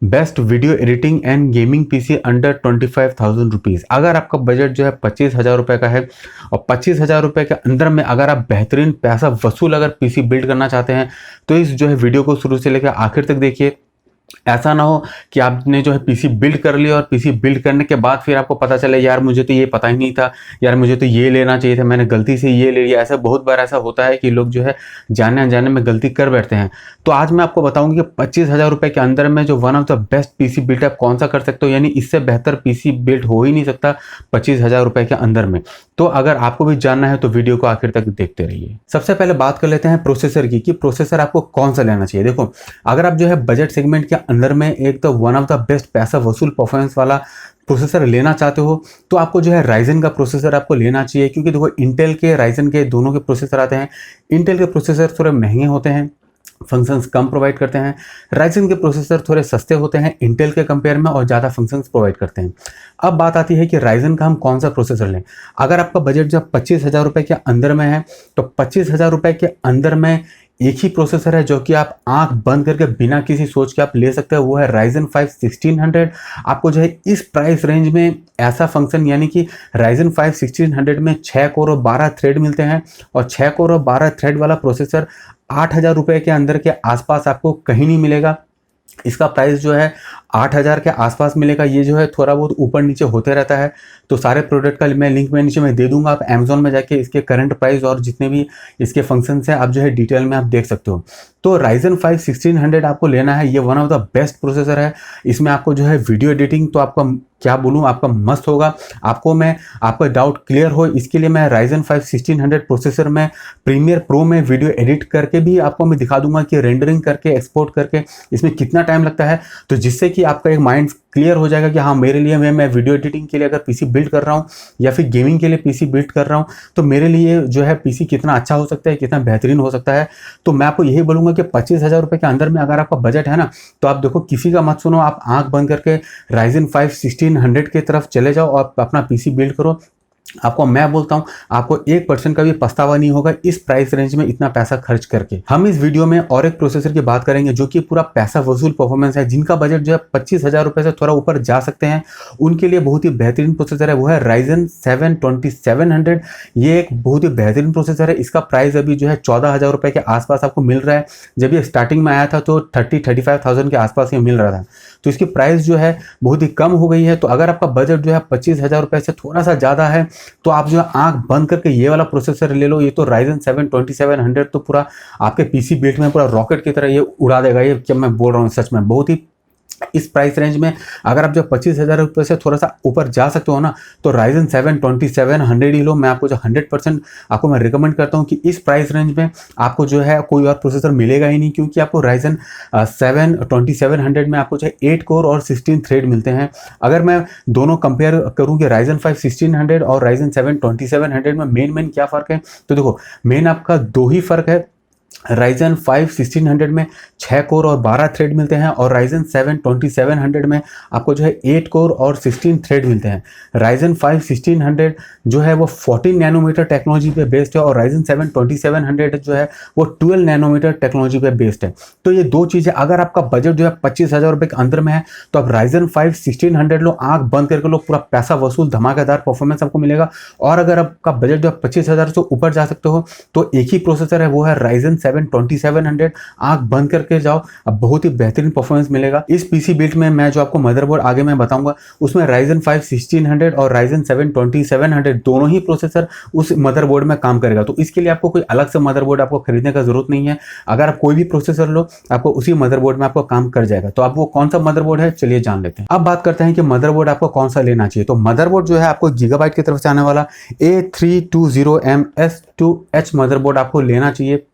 Best video editing and gaming PC under 25,000 rupees. अगर आपका budget जो है 25,000 रुपये का है और 25,000 रुपये के अंदर में अगर आप बेहतरीन पैसा वसूल अगर पीसी बिल्ड करना चाहते हैं तो इस जो है वीडियो को शुरू से लेकर आखिर तक देखिए। ऐसा ना हो कि आपने जो है पीसी बिल्ड कर लिया और पीसी बिल्ड करने के बाद फिर आपको पता चले यार मुझे तो ये पता ही नहीं था, यार मुझे तो ये लेना चाहिए था, मैंने गलती से ये ले लिया। ऐसा बहुत बार ऐसा होता है कि लोग जो है जाने अनजाने में गलती कर बैठते हैं। तो आज मैं आपको बताऊंगी कि 25,000 रुपये के अंदर में जो one of the best PC build आप कौन सा कर सकते हो, यानी इससे बेहतर पीसी बिल्ड हो ही नहीं सकता 25,000 रुपये के अंदर में। तो अगर आपको भी जानना है तो वीडियो को आखिर तक देखते रहिए। सबसे पहले बात कर लेते हैं प्रोसेसर की कि प्रोसेसर आपको कौन सा लेना चाहिए। देखो, अगर आप जो है बजट सेगमेंट के अंदर में एक तो वन ऑफ द बेस्ट पैसा वसूल परफॉर्मेंस वाला प्रोसेसर लेना चाहते हो तो आपको जो है राइजन का प्रोसेसर आपको लेना चाहिए। क्योंकि देखो, इंटेल के राइजन के दोनों के प्रोसेसर आते हैं। इंटेल के प्रोसेसर थोड़े महंगे होते हैं, फंक्शंस कम प्रोवाइड करते हैं। राइजन के प्रोसेसर थोड़े सस्ते होते हैं इंटेल के कंपेयर में और ज़्यादा फंक्शंस प्रोवाइड करते हैं। अब बात आती है कि राइजन का हम कौन सा प्रोसेसर लें। अगर आपका बजट जब 25,000 रुपये के अंदर में है तो 25,000 रुपये के अंदर में एक ही प्रोसेसर है जो कि आप आंख बंद करके बिना किसी सोच के आप ले सकते हैं, वो है Ryzen 5 1600। आपको जो है इस प्राइस रेंज में ऐसा फंक्शन यानी कि Ryzen 5 1600 में 6 कोर और 12 थ्रेड मिलते हैं और 6 कोर और 12 थ्रेड वाला प्रोसेसर 8,000 रुपये के अंदर के आसपास आपको कहीं नहीं मिलेगा। इसका प्राइस जो है 8,000 के आसपास मिलेगा। ये जो है थोड़ा बहुत ऊपर नीचे होते रहता है। तो सारे प्रोडक्ट का मैं लिंक में नीचे मैं दे दूंगा, आप अमेजोन में जाके इसके करंट प्राइस और जितने भी इसके फंक्शंस हैं आप जो है डिटेल में आप देख सकते हो। तो Ryzen 5 1600 आपको लेना है। ये one of the best processor है। इसमें आपको जो है वीडियो एडिटिंग तो आपका क्या बोलूँ, आपका मस्त होगा। आपका डाउट क्लियर हो इसके लिए मैं Ryzen 5 1600 प्रोसेसर में प्रीमियर प्रो में वीडियो एडिट करके भी आपको मैं दिखा दूंगा कि रेंडरिंग करके एक्सपोर्ट करके इसमें कितना टाइम लगता है। तो जिससे कि आपका एक माइंड क्लियर हो जाएगा कि हाँ, मेरे लिए मैं वीडियो एडिटिंग के लिए अगर पीसी बिल्ड कर रहा हूँ या फिर गेमिंग के लिए पीसी बिल्ड कर रहा हूँ तो मेरे लिए जो है पीसी कितना अच्छा हो सकता है, कितना बेहतरीन हो सकता है। तो मैं आपको यही बोलूँगा कि 25,000 रुपये के अंदर में अगर आपका बजट है ना तो आप देखो, किसी का मत सुनो, आप आंख बंद करके Ryzen 5 1600 की तरफ चले जाओ और अपना पीसी बिल्ड करो। आपको मैं बोलता हूं, आपको 1% का भी पछतावा नहीं होगा इस प्राइस रेंज में इतना पैसा खर्च करके। हम इस वीडियो में और एक प्रोसेसर की बात करेंगे जो कि पूरा पैसा वसूल परफॉर्मेंस है। जिनका बजट जो है 25,000 रुपये से थोड़ा ऊपर जा सकते हैं उनके लिए बहुत ही बेहतरीन प्रोसेसर है, वो है Ryzen 7 2700। ये एक बहुत ही बेहतरीन प्रोसेसर है। इसका प्राइस अभी जो है 14,000 रुपये के आसपास आपको मिल रहा है। जब ये स्टार्टिंग में आया था तो 35,000 के आसपास ये मिल रहा था। तो इसकी प्राइस जो है बहुत ही कम हो गई है। तो अगर आपका बजट जो है 25,000 रुपये से थोड़ा सा ज़्यादा है तो आप जो है आंख बंद करके ये वाला प्रोसेसर ले लो। ये तो Ryzen 7 2700 तो पूरा आपके पीसी बिल्ड में पूरा रॉकेट की तरह ये उड़ा देगा। ये क्या मैं बोल रहा हूँ, सच में बहुत ही इस प्राइस रेंज में अगर आप जो 25,000 रुपये से थोड़ा सा ऊपर जा सकते हो ना तो Ryzen 7 2700 ही लो। मैं आपको जो 100% आपको मैं रिकमेंड करता हूँ कि इस प्राइस रेंज में आपको जो है कोई और प्रोसेसर मिलेगा ही नहीं। क्योंकि आपको Ryzen 7 2700 में आपको जो है 8 कोर और 16 थ्रेड मिलते हैं। अगर मैं दोनों कंपेयर करूँ कि Ryzen 5 1600 और Ryzen 7 2700 में मेन क्या फ़र्क है, तो देखो मेन आपका दो ही फ़र्क है। Ryzen 5 1600 में 6 कोर और 12 थ्रेड मिलते हैं और Ryzen 7 2700 में आपको जो है 8 कोर और 16 थ्रेड मिलते हैं। Ryzen 5 1600 जो है वो 14 नैनोमीटर टेक्नोलॉजी पे बेस्ड है और Ryzen 7 2700 जो है वो 12 नैनोमीटर टेक्नोलॉजी पे बेस्ड है। तो ये दो चीज़ें, अगर आपका बजट जो है 25,000 रुपये के अंदर में है तो आप Ryzen 5 1600 लो, आंख बंद करके लो, पूरा पैसा वसूल धमाकेदार परफॉर्मेंस आपको मिलेगा। और अगर आपका बजट जो है 25,000 से ऊपर जा सकते हो तो एक ही प्रोसेसर है, वो है Ryzen 7 2700। आंख बंद करके जाओ, अब बहुत ही बेहतरीन परफॉर्मेंस मिलेगा। इस पीसी बिल्ड में मैं जो आपको मदरबोर्ड आगे मैं बताऊंगा उसमें Ryzen 5 1600 और Ryzen 7 2700 दोनों ही प्रोसेसर उस मदरबोर्ड में काम करेगा। तो इसके लिए आपको कोई अलग से मदरबोर्ड आपको खरीदने का जरूरत नहीं है। अगर आप कोई भी प्रोसेसर लो आपको उसी मदरबोर्ड में आपको काम कर जाएगा। तो आप वो कौन सा मदरबोर्ड है चलिए जान लेते हैं। अब बात करते हैं कि मदरबोर्ड आपको कौन सा लेना चाहिए। तो मदरबोर्ड जो है आपको गीगाबाइट की तरफ से आने वाला A320MS2H मदरबोर्ड आपको लेना चाहिए।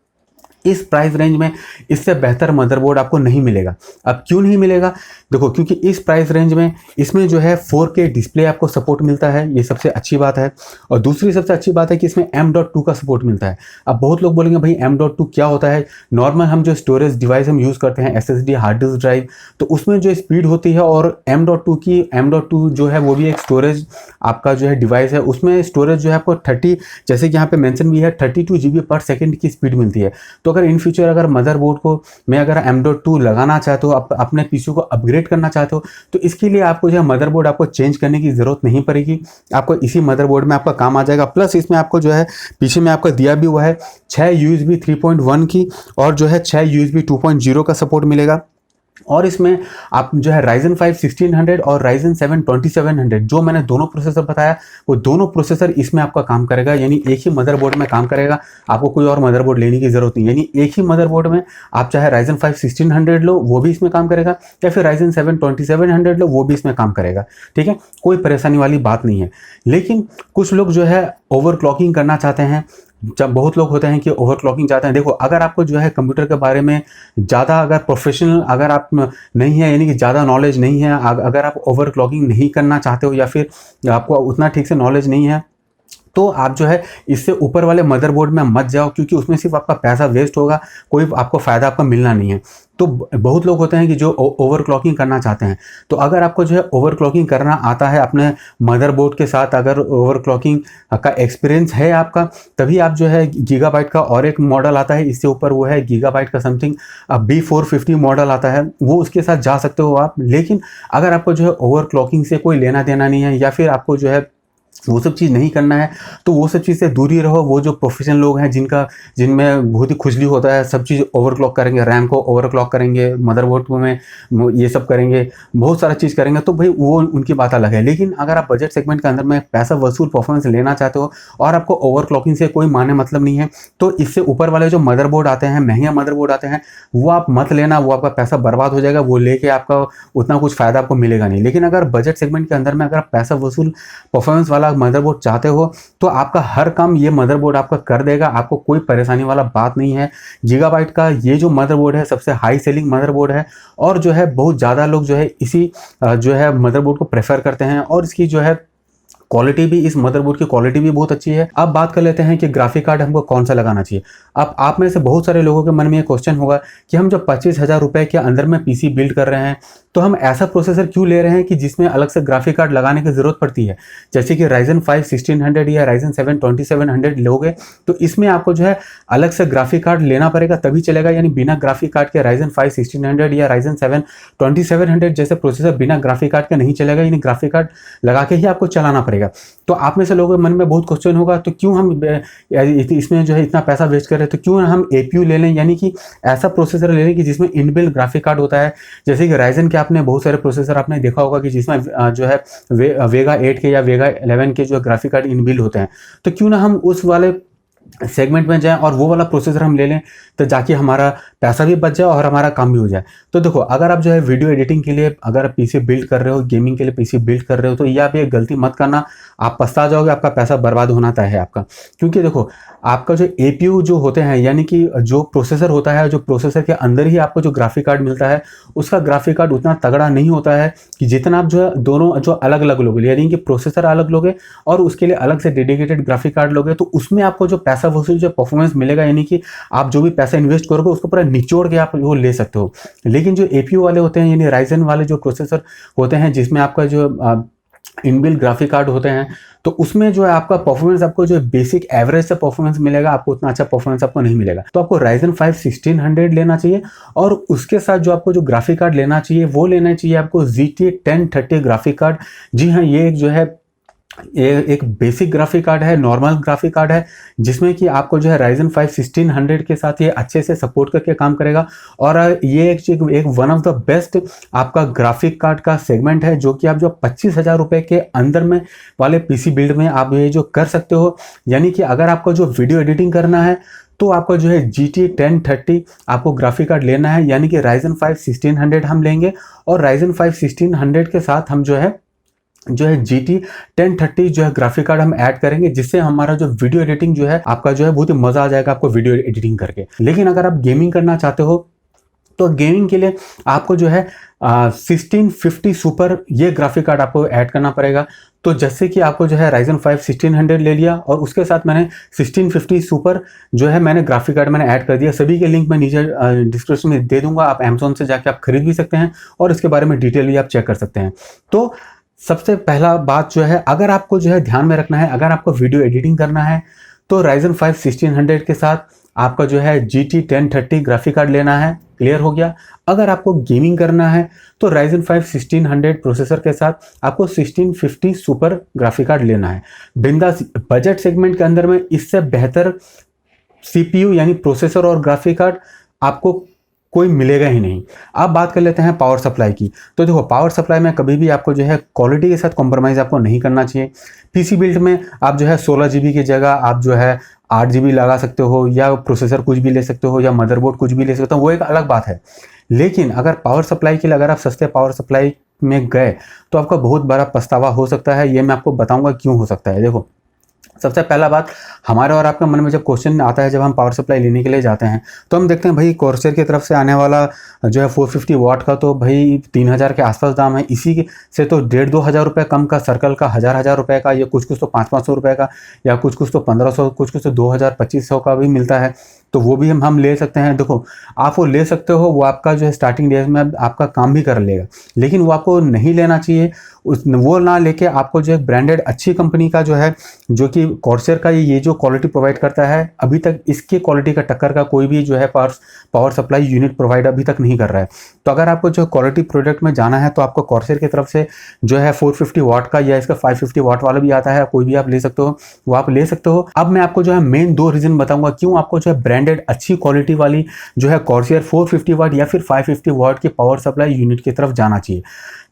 इस प्राइस रेंज में इससे बेहतर मदरबोर्ड आपको नहीं मिलेगा। अब क्यों नहीं मिलेगा, देखो क्योंकि इस प्राइस रेंज में इसमें जो है 4K डिस्प्ले आपको सपोर्ट मिलता है, ये सबसे अच्छी बात है। और दूसरी सबसे अच्छी बात है कि इसमें M.2 का सपोर्ट मिलता है। अब बहुत लोग बोलेंगे भाई M.2 क्या होता है। नॉर्मल हम जो स्टोरेज डिवाइस हम यूज़ करते हैं SSD हार्ड डिस्क ड्राइव, तो उसमें जो स्पीड होती है और M.2 जो है वो भी एक स्टोरेज आपका जो है डिवाइस है। उसमें स्टोरेज जो है आपको 30, जैसे कि यहाँ पे मेंशन भी है 32 GB पर सेकेंड की स्पीड मिलती है। तो अगर इन फ्यूचर अगर मदरबोर्ड को मैं अगर M.2 लगाना चाहते हो, अपने पीसी को अपग्रेड करना चाहते हो, तो इसके लिए आपको जो है मदरबोर्ड आपको चेंज करने की ज़रूरत नहीं पड़ेगी। आपको इसी मदरबोर्ड में आपका काम आ जाएगा। प्लस इसमें आपको जो है पीछे में आपका दिया भी हुआ है 6 USB 3.1 की और जो है 6 USB 2.0 का सपोर्ट मिलेगा। और इसमें आप जो है Ryzen 5 1600 और Ryzen 7 2700 जो मैंने दोनों प्रोसेसर बताया, वो दोनों प्रोसेसर इसमें आपका काम करेगा, यानी एक ही मदरबोर्ड में काम करेगा। आपको कोई और मदरबोर्ड लेने की ज़रूरत नहीं, यानी एक ही मदरबोर्ड में आप चाहे Ryzen 5 1600 लो वो भी इसमें काम करेगा, या फिर Ryzen 7 2700 लो वो भी इसमें काम करेगा। ठीक है, कोई परेशानी वाली बात नहीं है। लेकिन कुछ लोग जो है ओवरक्लॉकिंग करना चाहते हैं, जब बहुत लोग होते हैं कि ओवरक्लॉकिंग चाहते हैं। देखो, अगर आपको जो है कंप्यूटर के बारे में ज़्यादा अगर प्रोफेशनल अगर आप नहीं है, यानी कि ज़्यादा नॉलेज नहीं है, अगर आप ओवरक्लॉकिंग नहीं करना चाहते हो या फिर आपको उतना ठीक से नॉलेज नहीं है, तो आप जो है इससे ऊपर वाले मदरबोर्ड में मत जाओ, क्योंकि उसमें सिर्फ आपका पैसा वेस्ट होगा, कोई आपको फ़ायदा आपको मिलना नहीं है। तो बहुत लोग होते हैं कि जो ओवरक्लॉकिंग करना चाहते हैं। तो अगर आपको जो है ओवरक्लॉकिंग करना आता है अपने मदरबोर्ड के साथ, अगर ओवरक्लॉकिंग का एक्सपीरियंस है आपका, तभी आप जो है गीगाबाइट का और एक मॉडल आता है इससे ऊपर, वो है गीगाबाइट का समथिंग B450 मॉडल आता है, वो उसके साथ जा सकते हो आप। लेकिन अगर आपको जो है ओवरक्लॉकिंग से कोई लेना देना नहीं है, या फिर आपको जो है वो सब चीज़ नहीं करना है, तो वो सब चीज़ से दूर ही रहो। वो जो प्रोफेशनल लोग हैं जिनमें बहुत ही खुजली होता है, सब चीज़ ओवरक्लॉक करेंगे, रैम को ओवरक्लॉक करेंगे, मदरबोर्ड में ये सब करेंगे, बहुत सारा चीज़ करेंगे, तो भाई वो उनकी बात अलग है। लेकिन अगर आप बजट सेगमेंट के अंदर में पैसा वसूल परफॉर्मेंस लेना चाहते हो और आपको ओवरक्लॉकिंग से कोई माने मतलब नहीं है, तो इससे ऊपर वाले जो मदरबोर्ड आते हैं, महंगे मदरबोर्ड आते हैं, वो आप मत लेना। वो आपका पैसा बर्बाद हो जाएगा, वो लेके आपका उतना कुछ फ़ायदा आपको मिलेगा नहीं। लेकिन अगर बजट सेगमेंट के अंदर में अगर आप पैसा वसूल परफॉर्मेंस वाला मदरबोर्ड चाहते हो, तो आपका हर काम ये मदरबोर्ड आपका कर देगा, आपको कोई परेशानी वाला बात नहीं है। गीगाबाइट का ये जो मदरबोर्ड है सबसे हाई सेलिंग मदरबोर्ड है, और जो है बहुत ज़्यादा लोग जो है इसी जो है मदरबोर्ड को प्रेफर करते हैं, और इसकी जो है क्वालिटी भी, इस मदरबोर्ड की क्वालिटी भी बहुत अच्छी है। अब बात कर लेते हैं कि ग्राफिक कार्ड हमको कौन सा लगाना चाहिए। अब आप में से बहुत सारे लोगों के मन में ये क्वेश्चन होगा कि हम जब 25,000 रुपए के अंदर में पीसी बिल्ड कर रहे हैं, तो हम ऐसा प्रोसेसर क्यों ले रहे हैं कि जिसमें अलग से ग्राफिक कार्ड लगाने की ज़रूरत पड़ती है। जैसे कि Ryzen 5 1600 या Ryzen 7 2700 लोगे, तो इसमें आपको जो है अलग से ग्राफिक कार्ड लेना पड़ेगा, तभी चलेगा। यानी बिना ग्राफिक कार्ड के Ryzen 5 1600 या Ryzen 7 2700 जैसे प्रोसेसर बिना ग्राफिक कार्ड के नहीं चलेगा, यानी ग्राफिक कार्ड लगा के ही आपको चलाना पड़ेगा। तो आप में से लोगों के मन में बहुत क्वेश्चन होगा, तो क्यों हम इसमें जो है इतना पैसा वेस्ट कर रहे हैं, तो क्यों हम APU ले लें, यानी कि ऐसा प्रोसेसर ले लें कि जिसमें इनबिल्ट ग्राफिक कार्ड होता है। जैसे कि Ryzen के आपने बहुत सारे प्रोसेसर आपने देखा होगा कि जिसमें जो है वेगा 8 के या वेगा 11 के जो ग्राफिक कार्ड इनबिल्ट होते हैं, तो क्यों ना हम उस वाले सेगमेंट में जाएं और वो वाला प्रोसेसर हम ले लें, तो जाके हमारा पैसा भी बच जाए और हमारा काम भी हो जाए। तो देखो, अगर आप जो है वीडियो एडिटिंग के लिए अगर आप पीसी बिल्ड कर रहे हो, गेमिंग के लिए पीसी बिल्ड कर रहे हो, तो ये आप ये गलती मत करना, आप पछता जाओगे, आपका पैसा बर्बाद होना तय है आपका। क्योंकि देखो, आपका जो APU जो होते हैं, यानी कि जो प्रोसेसर होता है, जो प्रोसेसर के अंदर ही आपको जो ग्राफिक कार्ड मिलता है, उसका ग्राफिक कार्ड उतना तगड़ा नहीं होता है कि जितना आप जो है दोनों जो अलग अलग लोगे, यानी कि प्रोसेसर अलग लोगे और उसके लिए अलग से डेडिकेटेड ग्राफिक कार्ड लोगे, तो उसमें आपको जो पैसा वसूल जो परफॉर्मेंस मिलेगा, यानी कि आप जो भी पैसा इन्वेस्ट करोगे उसको पूरा निचोड़ के आप वो ले सकते हो। लेकिन जो APU वाले होते हैं, यानी Ryzen वाले जो प्रोसेसर होते हैं, जिसमें आपका जो इनबिल्ट ग्राफिक कार्ड होते हैं, तो उसमें जो है आपका परफॉर्मेंस, आपको जो बेसिक एवरेज से परफॉर्मेंस मिलेगा, आपको उतना अच्छा परफॉर्मेंस आपको नहीं मिलेगा। तो आपको Ryzen 5 1600 लेना चाहिए, और उसके साथ जो आपको जो ग्राफिक कार्ड लेना चाहिए वो लेना चाहिए आपको GT 1030 ग्राफिक कार्ड। जी हाँ, ये एक जो है एक बेसिक ग्राफिक कार्ड है, नॉर्मल ग्राफिक कार्ड है, जिसमें कि आपको जो है Ryzen 5 1600 के साथ ये अच्छे से सपोर्ट करके काम करेगा। और ये एक वन ऑफ द बेस्ट आपका ग्राफिक कार्ड का सेगमेंट है, जो कि आप जो 25,000 रुपए के अंदर में वाले पीसी बिल्ड में आप ये जो कर सकते हो। यानी कि अगर आपको जो वीडियो एडिटिंग करना है, तो आपको जो है GT 1030 आपको ग्राफिक कार्ड लेना है, यानी कि Ryzen 5 1600 हम लेंगे, और Ryzen 5 1600 के साथ हम जो है GT 1030 जो है ग्राफिक कार्ड हम ऐड करेंगे, जिससे हमारा जो वीडियो एडिटिंग जो है आपका जो है बहुत ही मजा आ जाएगा आपको वीडियो एडिटिंग करके। लेकिन अगर आप गेमिंग करना चाहते हो, तो गेमिंग के लिए आपको जो है 1650 सुपर ये ग्राफिक कार्ड आपको ऐड करना पड़ेगा। तो जैसे कि आपको जो है Ryzen 5 1600 ले लिया, और उसके साथ मैंने 1650 सुपर जो है मैंने ग्राफिक कार्ड मैंने ऐड कर दिया। सभी के लिंक मैं नीचे डिस्क्रिप्शन में दे दूंगा, आप Amazon से जाके आप खरीद भी सकते हैं, और इसके बारे में डिटेल भी आप चेक कर सकते हैं। तो सबसे पहला बात जो है, अगर आपको जो है ध्यान में रखना है, अगर आपको वीडियो एडिटिंग करना है, तो Ryzen 5 1600 के साथ आपका जो है GT 1030 ग्राफिक कार्ड लेना है, क्लियर हो गया। अगर आपको गेमिंग करना है तो Ryzen 5 1600 प्रोसेसर के साथ आपको 1650 सुपर ग्राफिक कार्ड लेना है। बिंदास बजट सेगमेंट के अंदर में इससे बेहतर CPU यानी प्रोसेसर और ग्राफिक कार्ड आपको कोई मिलेगा ही नहीं। अब बात कर लेते हैं पावर सप्लाई की। तो देखो पावर सप्लाई में कभी भी आपको जो है क्वालिटी के साथ कॉम्प्रोमाइज़ आपको नहीं करना चाहिए। PC बिल्ड में आप जो है 16 GB की जगह आप जो है 8 GB लगा सकते हो, या प्रोसेसर कुछ भी ले सकते हो, या मदरबोर्ड कुछ भी ले सकते हो, वो एक अलग बात है। लेकिन अगर पावर सप्लाई के लिए अगर आप सस्ते पावर सप्लाई में गए तो आपका बहुत बड़ा पछतावा हो सकता है। ये मैं आपको बताऊंगा क्यों हो सकता है। देखो सबसे पहला बात, हमारे और आपके मन में जब क्वेश्चन आता है, जब हम पावर सप्लाई लेने के लिए जाते हैं तो हम देखते हैं भाई कॉर्सर की तरफ से आने वाला जो है 450 वाट का तो भाई 3000 के आसपास दाम है। इसी से तो 1,500-2 हज़ार रुपये कम का सर्कल का 1,000 रुपये का, या कुछ कुछ तो 500-500 रुपये का, या कुछ कुछ तो 1500, कुछ कुछ तो 2000-2500 का भी मिलता है। तो वो भी हम ले सकते हैं। देखो आप वो ले सकते हो, वो आपका जो है स्टार्टिंग डेज में आपका काम भी कर लेगा, लेकिन वो आपको नहीं लेना चाहिए। वो ना लेके आपको जो है ब्रांडेड अच्छी कंपनी का जो है, जो कि कॉर्सर का ये जो क्वालिटी प्रोवाइड करता है, अभी तक इसके क्वालिटी का टक्कर का कोई भी जो है पावर सप्लाई यूनिट प्रोवाइड अभी तक नहीं कर रहा है। तो अगर आपको जो क्वालिटी प्रोडक्ट में जाना है तो आपको कॉर्सर की तरफ से जो है 450 वाट का या इसका 550 वाट वाला भी आता है, कोई भी आप ले सकते हो, वो आप ले सकते हो। अब मैं आपको जो है मेन 2 रीजन बताऊंगा क्यों आपको जो है ब्रांडेड अच्छी क्वालिटी वाली जो है कॉर्सर 450 वाट या फिर 550 वाट की पावर सप्लाई यूनिट की तरफ जाना चाहिए।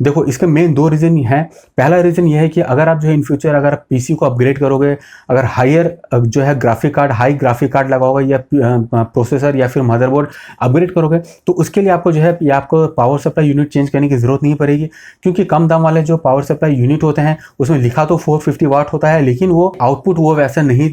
देखो इसके मेन 2 रीजन है। पहला रीजन ये है कि अगर आप जो है इन फ्यूचर अगर आप PC को अपग्रेड करोगे, अगर हायर जो है graphic card, high graphic card लगाओगे, या प्रोसेसर या फिर मदरबोर्ड अपग्रेड करोगे, तो उसके लिए आपको जो है या आपको पावर सप्लाई यूनिट चेंज करने की जरूरत नहीं पड़ेगी। क्योंकि कम दाम वाले जो पावर सप्लाई यूनिट होते हैं उसमें लिखा तो 450 वाट होता है, लेकिन वो आउटपुट वो वैसे नहीं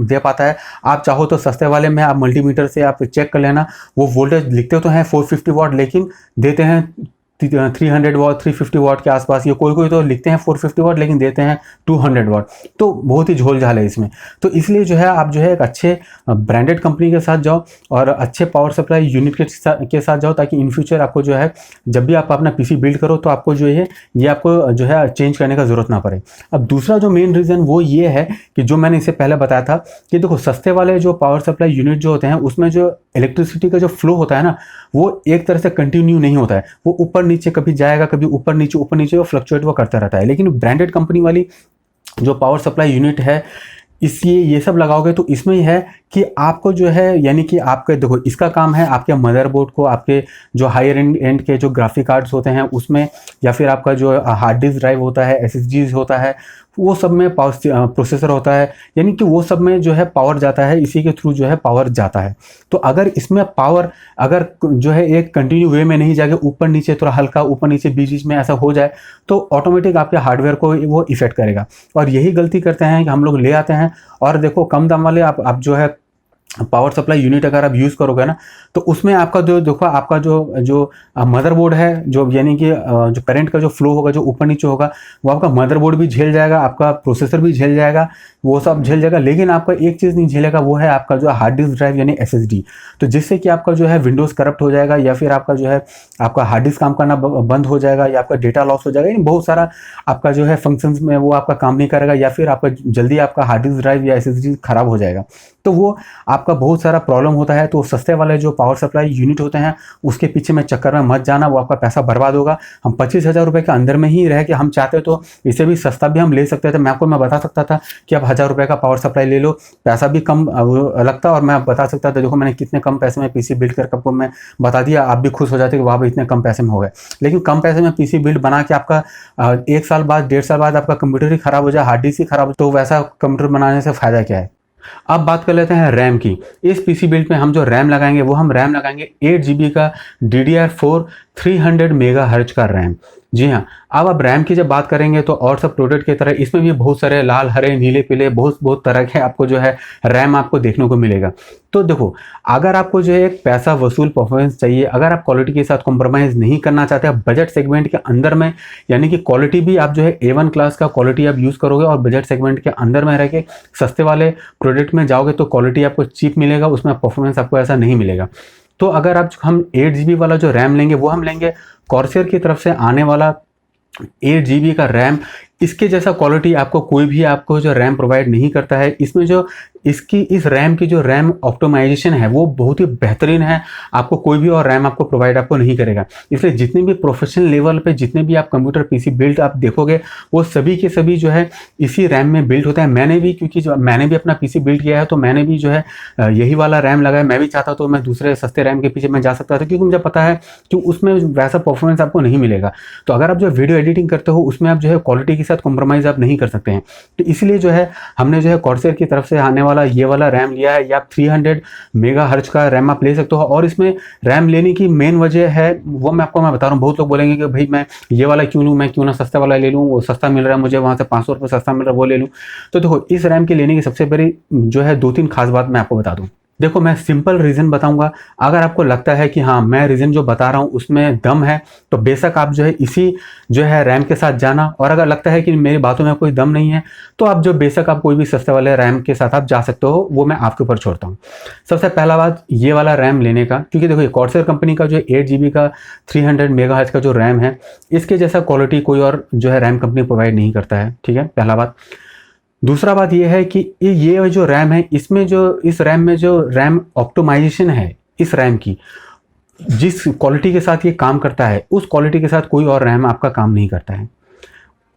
दे पाता है। आप चाहो तो सस्ते वाले में आप मल्टीमीटर से आप चेक कर लेना, वो वोल्टेज लिखते तो हैं 450 वाट, लेकिन देते हैं 300 वाट 350 वाट के आसपास। ये कोई कोई तो लिखते हैं 450 वाट लेकिन देते हैं 200 वाट। तो बहुत ही झोल झाल है इसमें। तो इसलिए जो है आप जो है एक अच्छे ब्रांडेड कंपनी के साथ जाओ और अच्छे पावर सप्लाई यूनिट के साथ जाओ, ताकि इन फ्यूचर आपको जो है जब भी आप अपना PC बिल्ड करो तो आपको जो है ये आपको जो है चेंज करने का जरूरत ना पड़े। अब दूसरा जो मेन रीज़न वो ये है कि जो मैंने इससे पहले बताया था कि देखो सस्ते वाले जो पावर सप्लाई यूनिट जो होते हैं उसमें जो इलेक्ट्रिसिटी का जो फ्लो होता है ना, वो एक तरह से कंटिन्यू नहीं होता है। वो ऊपर नीचे कभी जाएगा, कभी ऊपर नीचे वो फ्लक्चुएट वो करता रहता है। लेकिन ब्रांडेड कंपनी वाली जो पावर सप्लाई यूनिट है, इसलिए ये सब लगाओगे तो इसमें ही है कि आपको जो है यानी कि आपके देखो इसका काम है आपके मदरबोर्ड को, आपके जो हायर एंड के जो ग्राफिक कार्ड्स होते हैं उसमें, या फिर आपका जो हार्ड डिस्क ड्राइव होता है, SSDs होता है, वो सब में पावर प्रोसेसर होता है, यानी कि वो सब में जो है पावर जाता है, इसी के थ्रू जो है पावर जाता है। तो अगर इसमें पावर अगर जो है एक कंटिन्यू वे में नहीं जाके ऊपर नीचे थोड़ा हल्का ऊपर नीचे बीच बीच में ऐसा हो जाए तो ऑटोमेटिक आपके हार्डवेयर को वो इफेक्ट करेगा। और यही गलती करते हैं कि हम लोग ले आते हैं और देखो कम दाम वाले आप जो है पावर सप्लाई यूनिट अगर आप यूज़ करोगे ना, तो उसमें आपका जो देखो आपका जो मदरबोर्ड है, जो यानी कि जो करंट का जो फ्लो होगा जो ऊपर नीचे होगा, वो आपका मदरबोर्ड भी झेल जाएगा, आपका प्रोसेसर भी झेल जाएगा, वो सब झेल जाएगा। लेकिन आपका एक चीज़ नहीं झेलेगा, वो है आपका जो हार्ड डिस्क ड्राइव यानी SSD। तो जिससे कि आपका जो है विंडोज़ करप्ट हो जाएगा, या फिर आपका जो है आपका हार्ड डिस्क काम करना बंद हो जाएगा, या आपका डेटा लॉस हो जाएगा, यानी बहुत सारा आपका जो है फंक्शंस में वो आपका काम नहीं करेगा, या फिर आपका जल्दी आपका हार्ड डिस्क ड्राइव या SSD खराब हो जाएगा। तो वो आपका बहुत सारा प्रॉब्लम होता है। तो सस्ते वाले जो पावर सप्लाई यूनिट होते हैं उसके पीछे में चक्कर में मत जाना, वो आपका पैसा बर्बाद होगा। हम 25,000 रुपये के अंदर में ही रह के हम चाहते तो इसे भी सस्ता भी हम ले सकते थे। मैं बता सकता था कि आप 1,000 रुपये का पावर सप्लाई ले लो, पैसा भी कम लगता, और मैं बता सकता था देखो मैंने कितने कम पैसे में PC बिल्ड कर आपको मैं बता दिया, आप भी खुश हो जाते कि वहाँ पर इतने कम पैसे में हो गए। लेकिन कम पैसे में PC बिल्ड बना के आपका 1 साल बाद 1.5 साल बाद आपका कंप्यूटर ही खराब हो जाए, हार्ड डिस्क ही खराब हो, तो वैसा कंप्यूटर बनाने से फ़ायदा क्या है। अब बात कर लेते हैं रैम की। इस PC बिल्ड में हम जो रैम लगाएंगे वो हम रैम लगाएंगे 8 GB का DDR4 300 मेगाहर्ट्ज का रैम। जी हाँ, अब रैम की जब बात करेंगे तो और सब प्रोडक्ट की तरह इसमें भी बहुत सारे लाल हरे नीले पीले बहुत तरह के आपको जो है रैम आपको देखने को मिलेगा। तो देखो अगर आपको जो है एक पैसा वसूल परफॉर्मेंस चाहिए, अगर आप क्वालिटी के साथ कॉम्प्रोमाइज़ नहीं करना चाहते, आप बजट सेगमेंट के अंदर में यानी कि क्वालिटी भी आप जो है A1 क्लास का क्वालिटी आप यूज़ करोगे और बजट सेगमेंट के अंदर में रह के सस्ते वाले प्रोडक्ट में जाओगे तो क्वालिटी आपको चीप मिलेगा, उसमें परफॉर्मेंस आपको ऐसा नहीं मिलेगा। तो अगर आप हम 8 GB वाला जो रैम लेंगे वो हम लेंगे कॉर्सर की तरफ से आने वाला 8 GB का रैम। इसके जैसा क्वालिटी आपको कोई भी आपको जो रैम प्रोवाइड नहीं करता है। इसमें जो इसकी इस रैम की जो रैम ऑप्टिमाइजेशन है वो बहुत ही बेहतरीन है, आपको कोई भी और रैम आपको प्रोवाइड आपको नहीं करेगा। इसलिए जितने भी प्रोफेशनल लेवल पे जितने भी आप कंप्यूटर पीसी बिल्ड आप देखोगे वो सभी के सभी जो है इसी रैम में बिल्ड होता है। मैंने भी, क्योंकि जो मैंने भी अपना पीसी बिल्ड किया है तो मैंने भी जो है यही वाला रैम लगाया। मैं भी चाहता तो मैं दूसरे सस्ते रैम के पीछे मैं जा सकता था, क्योंकि मुझे पता है कि उसमें वैसा परफॉर्मेंस आपको नहीं मिलेगा। तो अगर आप जो वीडियो एडिटिंग करते हो उसमें आप जो है क्वालिटी के साथ कॉम्प्रोमाइज़ आप नहीं कर सकते हैं। तो इसलिए जो है हमने जो है कॉर्सेर की तरफ से आने वाला ये वाला रैम लिया है। या आप 300 मेगाहर्ट्ज का रैम आप ले सकते हो। और इसमें रैम लेने की मेन वजह है वो मैं बता रहा हूँ। बहुत लोग बोलेंगे कि भाई मैं ये वाला क्यों लूँ, मैं क्यों ना सस्ता वाला ले लूँ, वो सस्ता मिल रहा है मुझे, वहाँ से 500 रुपये सस्ता मिल रहा है वो ले लूँ। तो देखो इस रैम के लेने की सबसे बड़ी जो है 2-3 खास बात मैं आपको बता दूँ। देखो मैं सिंपल रीज़न बताऊंगा। अगर आपको लगता है कि हाँ मैं रीज़न जो बता रहा हूँ उसमें दम है तो बेशक आप जो है इसी जो है रैम के साथ जाना। और अगर लगता है कि मेरी बातों में कोई दम नहीं है तो आप जो बेशक आप कोई भी सस्ते वाले रैम के साथ आप जा सकते हो, वो मैं आपके ऊपर छोड़ता हूँ। सबसे पहला बात ये वाला रैम लेने का, क्योंकि देखो कॉर्सेर कंपनी का जो 8 GB का 300 मेगाहर्ट्ज का जो रैम है इसके जैसा क्वालिटी कोई और जो है रैम कंपनी प्रोवाइड नहीं करता है। ठीक है, पहला बात। दूसरा बात यह है कि ये जो रैम है इसमें जो इस रैम में जो रैम ऑप्टिमाइजेशन है इस रैम की, जिस क्वालिटी के साथ ये काम करता है उस क्वालिटी के साथ कोई और रैम आपका काम नहीं करता है।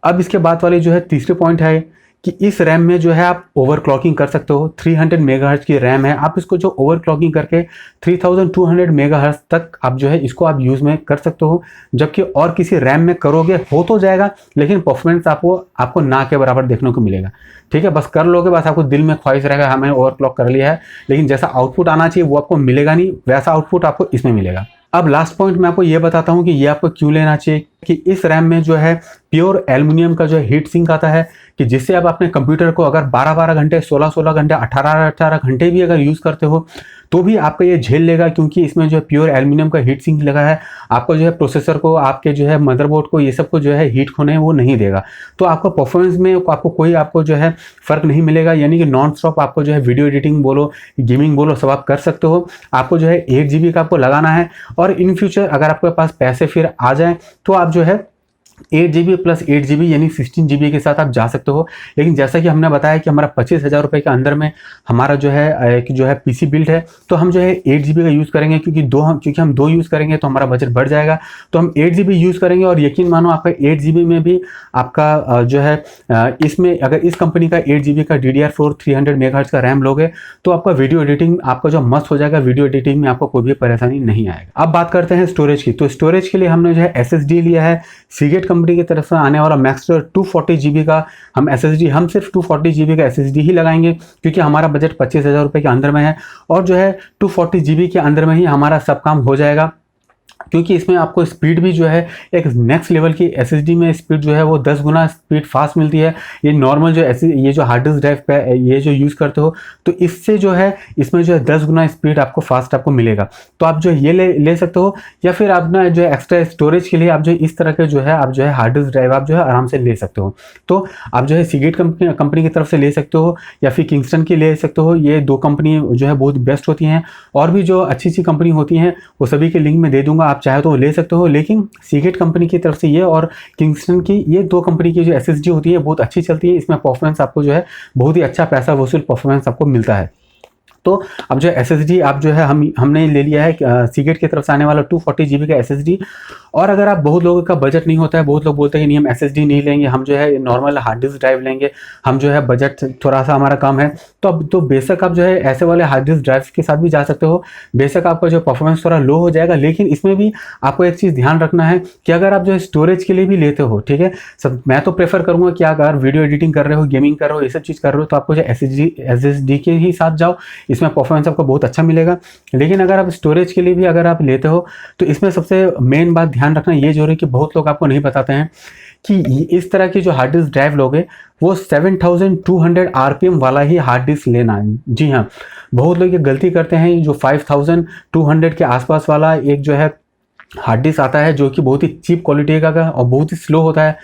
अब इसके बाद वाली जो है तीसरे पॉइंट है कि इस रैम में जो है आप ओवरक्लॉकिंग कर सकते हो। 300 मेगाहर्ट्ज की रैम है, आप इसको जो ओवरक्लॉकिंग करके 3200 मेगाहर्ट्ज तक आप जो है इसको आप यूज़ में कर सकते हो। जबकि और किसी रैम में करोगे हो तो जाएगा लेकिन परफॉर्मेंस आपको ना के बराबर देखने को मिलेगा। ठीक है, बस कर लोगे, बस आपको दिल में ख्वाहिश रहेगा हमें ओवरक्लॉक कर लिया है, लेकिन जैसा आउटपुट आना चाहिए वो आपको मिलेगा नहीं, वैसा आउटपुट आपको इसमें मिलेगा। अब लास्ट पॉइंट मैं आपको ये बताता हूँ कि ये आपको क्यों लेना चाहिए। कि इस रैम में जो है प्योर एल्युमिनियम का जो है हीट सिंक आता है, कि जिससे आप अपने कंप्यूटर को अगर 12-12 घंटे, 16-16 घंटे, 18-18 घंटे भी अगर यूज़ करते हो तो भी आपका ये झेल लेगा, क्योंकि इसमें जो है प्योर एल्युमिनियम का हीट सिंक लगा है। आपको जो है प्रोसेसर को, आपके जो है मदरबोर्ड को, ये सब को जो है हीट होने वो नहीं देगा। तो आपका परफॉर्मेंस में आपको जो है फ़र्क नहीं मिलेगा। यानी कि नॉन स्टॉप आपको जो है वीडियो एडिटिंग बोलो, गेमिंग बोलो, सब आप कर सकते हो। आपको जो है 8 GB का आपको लगाना है। और इन फ्यूचर अगर आपके पास पैसे फिर आ जाएँ तो आप जो है 8 GB प्लस 8 GB यानी 16 GB के साथ आप जा सकते हो। लेकिन जैसा कि हमने बताया कि हमारा 25,000 रुपये के अंदर में हमारा जो है पीसी बिल्ड है, तो हम जो है 8 GB का यूज़ करेंगे, क्योंकि हम 2 यूज़ करेंगे तो हमारा बजट बढ़ जाएगा। तो हम 8 GB यूज़ करेंगे। और यकीन मानो आपका 8 GB में भी आपका जो है इसमें अगर इस कंपनी का 8 GB का DDR4 300 मेगाहर्ट्ज का रैम लोगे तो आपका वीडियो एडिटिंग आपका जो मस्त हो जाएगा। वीडियो एडिटिंग में आपको कोई भी परेशानी नहीं आएगा। अब बात करते हैं स्टोरेज की। तो स्टोरेज के लिए हमने जो है SSD लिया है सीगेट कंपनी की तरफ से आने वाला मैक्सटर 240 GB का हम SSD, हम सिर्फ 240 GB का SSD ही लगाएंगे, क्योंकि हमारा बजट 25,000 रुपये के अंदर में है। और जो है 240 GB के अंदर में ही हमारा सब काम हो जाएगा, क्योंकि इसमें आपको स्पीड भी जो है एक नेक्स्ट लेवल की SSD में स्पीड जो है वो 10 गुना स्पीड फास्ट मिलती है। ये नॉर्मल ये जो हार्ड डिस्क ड्राइव पे ये जो यूज़ करते हो तो इससे जो है इसमें जो है 10 गुना स्पीड आपको फास्ट आपको मिलेगा। तो आप जो ये ले सकते हो, या फिर आप ना जो है एक्स्ट्रा स्टोरेज के लिए आप जो इस तरह के जो है आप जो है हार्ड डिस्क ड्राइव आप जो है आराम से ले सकते हो। तो आप जो है सीगेट कंपनी की तरफ से ले सकते हो या फिर किंगस्टन की ले सकते हो। ये 2 कंपनी जो है बहुत बेस्ट होती हैं। और भी जो अच्छी कंपनी होती हैं वो सभी के लिंक में दे दूंगा, आप चाहे तो ले सकते हो। लेकिन सीगेट कंपनी की तरफ से ये और किंगस्टन की ये 2 कंपनी की जो SSD होती है बहुत अच्छी चलती है। इसमें परफॉर्मेंस आपको जो है बहुत ही अच्छा पैसा वसूल परफॉर्मेंस आपको मिलता है। तो अब जो SSD आप जो है हमने ले लिया है सीगेट की तरफ से आने वाला 240 GB का SSD। और अगर आप बहुत लोगों का बजट नहीं होता है, बहुत लोग बोलते हैं नहीं हम SSD नहीं लेंगे, हम जो है नॉर्मल हार्ड डिस्क ड्राइव लेंगे, हम जो है बजट थोड़ा सा हमारा कम है, तो अब तो बेशक आप जो है ऐसे वाले हार्ड डिस्क ड्राइव के साथ भी जा सकते हो। बेशक आपका जो परफॉर्मेंस थोड़ा लो हो जाएगा, लेकिन इसमें भी आपको एक चीज़ ध्यान रखना है कि अगर आप जो है स्टोरेज के लिए भी लेते हो, ठीक है, सब मैं तो प्रेफर करूँगा कि अगर वीडियो एडिटिंग कर रहे हो, गेमिंग कर रहे हो, ये सब चीज़ कर रहे हो तो आपको जो SSD के ही साथ जाओ, इसमें परफॉर्मेंस आपको बहुत अच्छा मिलेगा। लेकिन अगर आप स्टोरेज के लिए भी अगर आप लेते हो तो इसमें सबसे मेन बात ध्यान रखना ये जो है कि बहुत लोग आपको नहीं बताते हैं कि इस तरह की जो हार्ड डिस्क ड्राइव लोगे वो 7200 RPM वाला ही हार्ड डिस्क लेना है। जी हाँ, बहुत लोग ये गलती करते हैं, जो 5200 के आसपास वाला एक जो है हार्ड डिस्क आता है जो कि बहुत ही चीप क्वालिटी का और बहुत ही स्लो होता है।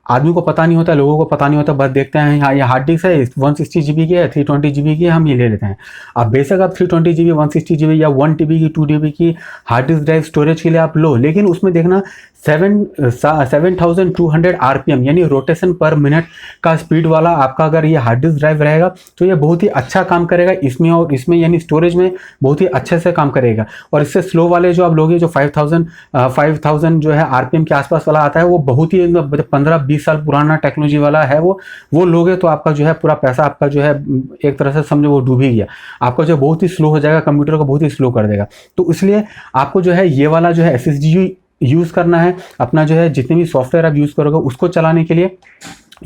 आदमी को पता नहीं होता, लोगों को पता नहीं होता, बस देखते हैं हाँ ये हार्ड डिस्क है 160 GB की है, 320 GB की है, हम ये ले लेते हैं। अब बेशक आप 320 GB 160 GB या 1 TB की 2 TB की हार्ड डिस्क ड्राइव स्टोरेज के लिए आप लो, लेकिन उसमें देखना 7200 RPM यानी रोटेशन पर मिनट का स्पीड वाला आपका अगर ये हार्ड डिस्क ड्राइव रहेगा तो ये बहुत ही अच्छा काम करेगा इसमें, और इसमें यानी स्टोरेज में बहुत ही अच्छे से काम करेगा। और इससे स्लो वाले जो आप लोगे जो 5000 जो है RPM के आसपास वाला आता है, वो बहुत ही 15-20 साल पुराना टेक्नोलॉजी वाला है, वो लोगे तो आपका जो है पूरा पैसा आपका जो है एक तरह से समझो वो डूब ही गया, आपका जो बहुत ही स्लो हो जाएगा, कंप्यूटर को बहुत ही स्लो कर देगा। तो इसलिए आपको जो है ये वाला जो है SSD यूज़ करना है अपना जो है जितने भी सॉफ्टवेयर आप यूज़ करोगे उसको चलाने के लिए,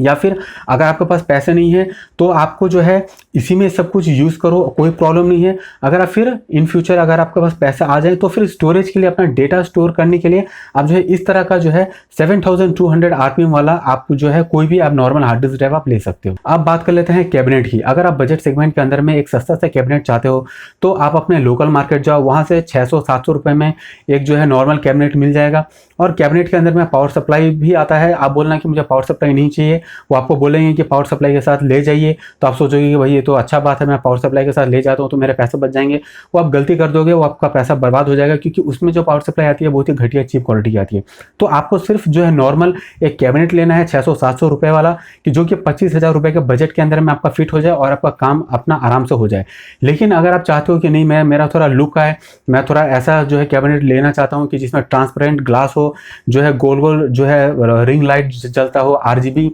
या फिर अगर आपके पास पैसे नहीं है तो आपको जो है इसी में सब कुछ यूज़ करो, कोई प्रॉब्लम नहीं है। अगर आप फिर इन फ्यूचर अगर आपके पास पैसा आ जाए तो फिर स्टोरेज के लिए अपना डेटा स्टोर करने के लिए आप जो है इस तरह का जो है 7200 RPM वाला आप जो है कोई भी आप नॉर्मल हार्ड डिस्क ड्राइव आप ले सकते हो। अब बात कर लेते हैं कैबिनेट की। अगर आप बजट सेगमेंट के अंदर में एक सस्ता सा कैबिनेट चाहते हो तो आप अपने लोकल मार्केट जाओ, वहाँ से 600-700 रुपये में एक जो है नॉर्मल कैबिनेट मिल जाएगा। और कैबिनेट के अंदर में पावर सप्लाई भी आता है। आप बोलना कि मुझे पावर सप्लाई नहीं चाहिए, वो आपको बोलेंगे कि पावर सप्लाई के साथ ले जाइए, तो आप सोचोगे कि भाई ये तो अच्छा बात है, मैं पावर सप्लाई के साथ ले जाता हूँ तो मेरे पैसे बच जाएंगे। वो आप गलती कर दोगे, वो आपका पैसा बर्बाद हो जाएगा, क्योंकि उसमें जो पावर सप्लाई आती है बहुत ही घटिया चीप क्वालिटी की आती है। तो आपको सिर्फ जो है नॉर्मल एक कैबिनेट लेना है 600-700 रुपये वाला, कि जो कि 25,000 रुपये के बजट के अंदर में आपका फिट हो जाए और आपका काम अपना आराम से हो जाए। लेकिन अगर आप चाहते हो कि नहीं मेरा थोड़ा लुक है, मैं थोड़ा ऐसा जो है कैबिनेट लेना चाहता हूँ कि जिसमें ट्रांसपेरेंट ग्लास हो, जो है गोल गोल जो है रिंग लाइट जलता हो, RGB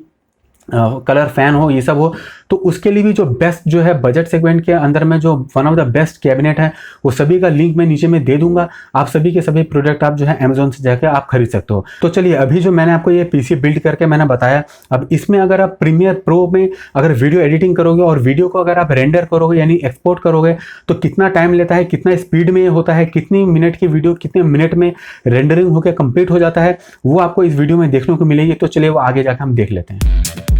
कलर फैन हो, ये सब हो, तो उसके लिए भी जो बेस्ट जो है बजट सेगमेंट के अंदर में जो one of the best cabinet है, वो सभी का लिंक मैं नीचे में दे दूंगा। आप सभी के सभी प्रोडक्ट आप जो है अमेजोन से जाकर आप खरीद सकते हो। तो चलिए अभी जो मैंने आपको ये पीसी बिल्ड करके मैंने बताया, अब इसमें अगर आप प्रीमियर प्रो में अगर वीडियो एडिटिंग करोगे और वीडियो को अगर आप रेंडर करोगे यानी एक्सपोर्ट करोगे तो कितना टाइम लेता है, कितना स्पीड में होता है, कितनी मिनट की वीडियो कितने मिनट में रेंडरिंग होकर कंप्लीट हो जाता है, वो आपको इस वीडियो में देखने को मिलेगी। तो चलिए वो आगे जाकर हम देख लेते हैं।